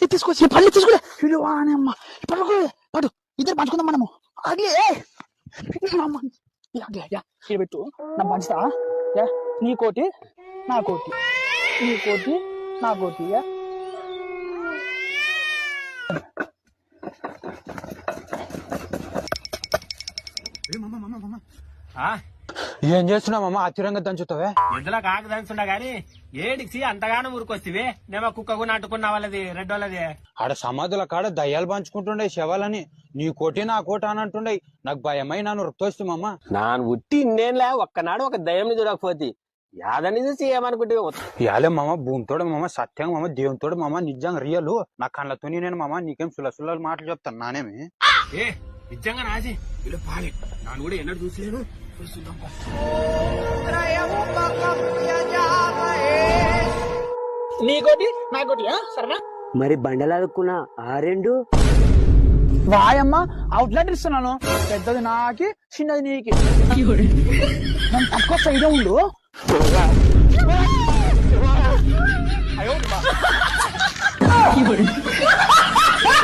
తీసుకొచ్చి పళ్ళు తీసుకులే వీళ్ళు అమ్మ పడు పడు ఇద్దరు పంచుకుందాం మనము అగ్లే పెట్టు నా పంచుతా నీ కోటి నా కోటి నీ కోటి నా కోటి ఏం చేస్తున్నావమ్మా ఆశ్చర్యంగా దంచుతావే ఇందులో కాక దంచుండా గాని ఏడికి అంతగానో ఊరికొస్తివి నేమో కుక్కకు నాటుకున్న వాళ్ళది రెడ్ వాళ్ళది ఆడ సమాధుల కాడ దయ్యాలు పంచుకుంటుండే శవాలని నీ కోటి నా కోట అని అంటుండే నాకు భయమై నన్ను వృత్తొస్తామమ్మా నాను ఉట్టి ఇన్నేళ్ళ ఒక్కనాడు ఒక దయ్యంని చూడకపోతే యాదని చూసి ఏమనుకుంటే ఇయాలే మామ భూమితోడు మామ సత్యంగా మామ దేవునితోడు మామ నిజంగా రియల్ నా కళ్ళతో నేను మామ నీకేం సులసుల మాటలు చెప్తాను నానేమి ఏ నిజంగా నాసి ఇలా పాలే నాను కూడా ఎన్నడూ చూసలేను నీకోటి నాకోటి సరేనా మరి బండలాడుకున్నా ఆ రెండు వాయమ్మ అవుట్లెట్ ఇస్తున్నాను పెద్దది నాకి చిన్నది నీకి తక్కువ సైడ్ ఉండు